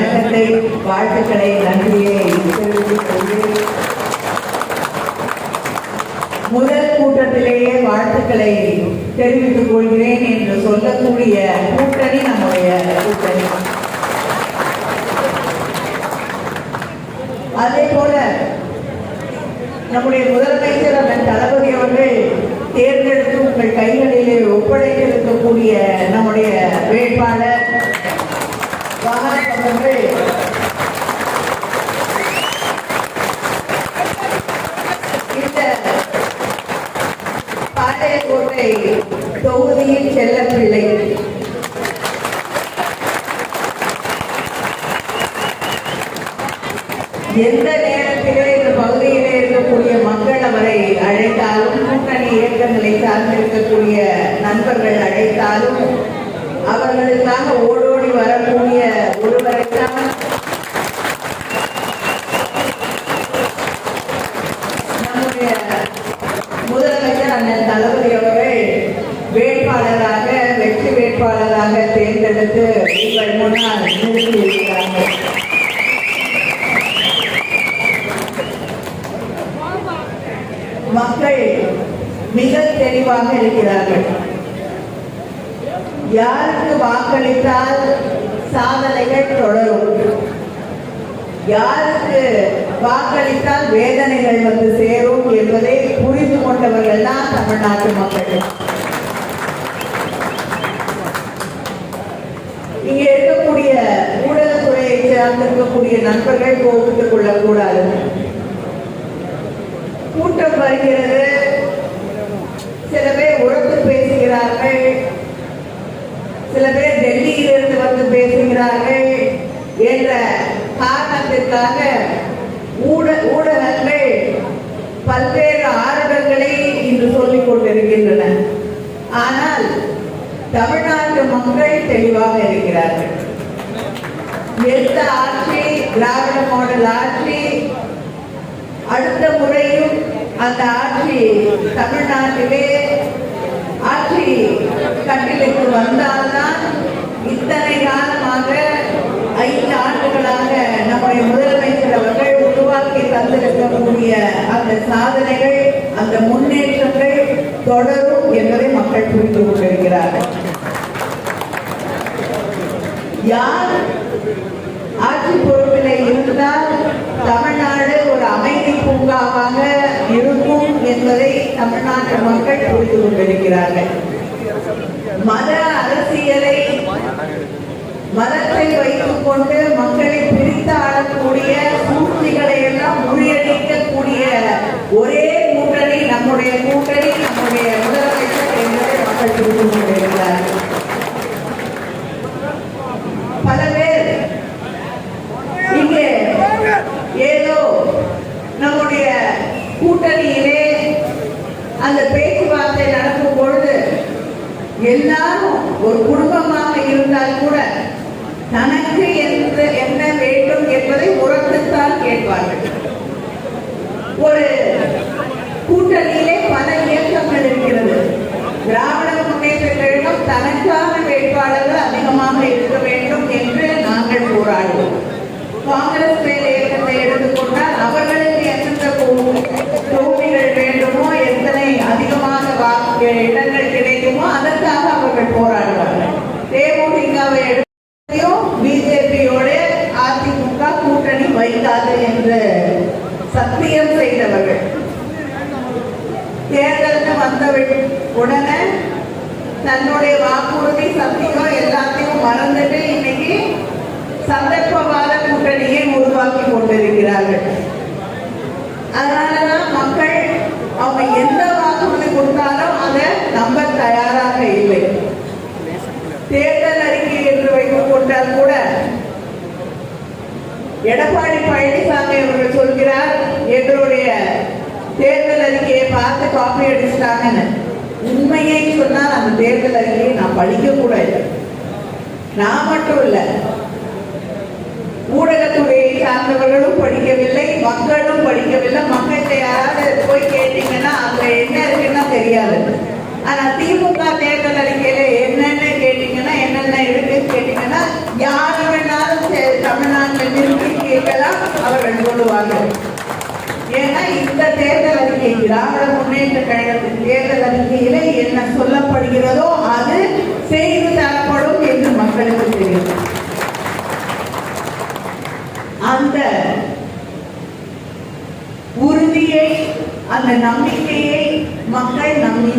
வணக்கத்தை, வாழ்த்துக்களை, நன்றியை தெரிவித்துக் கொள்கிறேன். முதல் கூட்டத்திலேயே வாழ்த்துக்களை தெரிவித்துக் கொள்கிறேன் என்று சொல்லக்கூடிய கூட்டணி நம்முடைய கூட்டணி. அதே போல நம்முடைய முதலமைச்சர் அண்ணன் தளபதி அவர்கள் தேர்ந்தெடுத்து உங்கள் கைகளிலே ஒப்படைத்திருக்கக்கூடிய நம்முடைய வேட்பாளர் அவர்கள் இந்த பாளையங்கோட்டை தொகுதியின் செல்லப்பிள்ளை. எந்த நேரத்திலே இந்த பகுதியிலே இருக்கக்கூடிய மக்கள் அவரை அழைத்தாலும், கூட்டணி இயக்கங்களை சார்ந்திருக்கக்கூடிய நண்பர்கள் அழைத்தாலும் அவர்களுக்காக ஓடோடி வரக்கூடிய ஒருவரைத்தான் நம்முடைய முதலமைச்சர் அண்ணன் தளபதி அவர்கள் வேட்பாளராக, வெற்றி வேட்பாளராக தேர்ந்தெடுத்து உங்கள் முன்னால் நிறுத்தியிருக்கிறார்கள். மக்கள் மிக தெளிவாக இருக்கிறார்கள். யாருக்கு வாக்களித்தால் சாதனைகள் தொடரும், யாருக்கு வாக்களித்தால் வேதனைகள் வந்து சேரும் என்பதை புரிந்து கொண்டவர்கள் தான் தமிழ்நாட்டு மக்கள். இங்கே இருக்கக்கூடிய ஊடகத்துறையை சார்ந்திருக்கக்கூடிய நண்பர்கள் கோபித்துக் கொள்ளக்கூடாது. கூட்டம் வருகிறது, சில பேர் உரத்து பேசுகிறார்கள், சில பேர் டெல்லியிலிருந்து வந்து பேசுகிறார்கள் என்ற காரணத்திற்காக ஊடகங்கள் பல்வேறு ஆர்வங்களை இன்று சொல்லிக் கொண்டிருக்கின்றன. ஆனால் தமிழ்நாட்டு மக்கள் தெளிவாக இருக்கிறார்கள். எந்த ஆட்சி, திராவிட மாடல் ஆட்சி, அடுத்த முறையும் அந்த ஆட்சி தமிழ்நாட்டிலே ஆட்சி கட்டிலுக்கு வந்தால்தான் இத்தனை காலமாக 5 ஆண்டுகளாக நம்முடைய முதலமைச்சர் அவர்கள் உருவாக்கி தந்திருக்கக்கூடிய அந்த சாதனைகள், அந்த முன்னேற்றங்கள் தொடரும் என்பதை மக்கள் புரிந்து கொண்டிருக்கிறார்கள். யார் ஆட்சி பொறுப்பில் இருந்தால் தமிழ்நாடு ஒரு அமைதி பூங்காவாக இருக்கும் என்பதை தமிழ்நாட்டு மக்கள் புரிந்து கொண்டிருக்கிறார்கள். மத அரசியலை, மதத்தை வைத்துக் கொண்டு மக்களை பிரித்து ஆளக்கூடிய சூழ்ச்சிகளை எல்லாம் முறியடிக்கக்கூடிய ஒரே கூட்டணி நம்முடைய கூட்டணி, நம்முடைய முதலமைச்சர் என்பதை மக்கள் புரிந்து கொண்டிருக்கிறார்கள். பல பேர் இங்கே ஏதோ நம்முடைய கூட்டணியிலே அந்த பேச்சுவார்த்தை நடக்கும் பொழுது எல்லாரும் ஒரு குடும்பமாக இருந்தால் கூட தனக்கு என்ன வேண்டும் என்பதை உரத்துத்தான் கேட்பார்கள். ஒரு கூட்டணியிலே பல இயக்கங்கள் இருக்கிறது. திராவிட முன்னேற்ற கழகம் தனக்கான வேட்பாளர்கள் அதிகமாக இருக்க வேண்டும் என்று நாங்கள் போராடுவோம். காங்கிரஸ் இயக்கத்தை எடுத்துக்கொண்டால் அவர்களுக்கு எந்தெந்த தொகுதிகள் வேண்டுமோ, எத்தனை அதிகமாக இடங்கள் கிடைக்குமோ அதற்காக அவர்கள் போராடுவார்கள். தேமுதிகவை எடுத்தையும் பிஜேபியோட அதிமுக கூட்டணி வைக்காது என்று சத்தியம் செய்தவர்கள். தேர்தலுக்கு வந்த உடனே தன்னுடைய வாக்குறுதி, சத்தியம் எல்லாத்தையும் மறந்துட்டு இன்னைக்கு சந்தர்ப்பவாத கூட்டணியை உருவாக்கி கொண்டிருக்கிறார்கள். அதனாலதான் மக்கள் அவங்க எந்த வாக்குறுதி கொடுத்தாலும் அதை நம்ப தயாராக இல்லை. தேர்தல் அறிக்கை என்று வைத்துக் கொண்டால் கூட எடப்பாடி பழனிசாமி அவர்கள் சொல்கிறார், எங்களுடைய தேர்தல் அறிக்கையை பார்த்து காப்பி அடிச்சிட்டாங்கன்னு. உண்மையை சொன்னால் அந்த தேர்தல் அறிக்கையை நான் படிக்க கூட இல்லை. நான் மட்டும் இல்லை, ஊடகத்துறையை சார்ந்தவர்களும் படிக்கவில்லை, மக்களும் படிக்கவில்லை. மக்கள்கிட்ட யாராவது போய் கேட்டீங்கன்னா அங்க என்ன இருக்குன்னா தெரியாது. ஆனா திமுக தேர்தல் அறிக்கையில என்னென்ன கேட்டீங்கன்னா, என்னென்ன இருக்குன்னு கேட்டீங்கன்னா, யாரு வேணாலும் தமிழ்நாடு சொல்லுவார்கள். ஏன்னா இந்த தேர்தல் அறிக்கை, திராவிட முன்னேற்ற கழகத்தின் தேர்தல் அறிக்கையில என்ன சொல்லப்படுகிறதோ அது செய்து தரப்படும் என்று மக்களுக்கு தெரியும். அந்த உறுதியை, அந்த நம்பிக்கையை மக்கள் நம்பி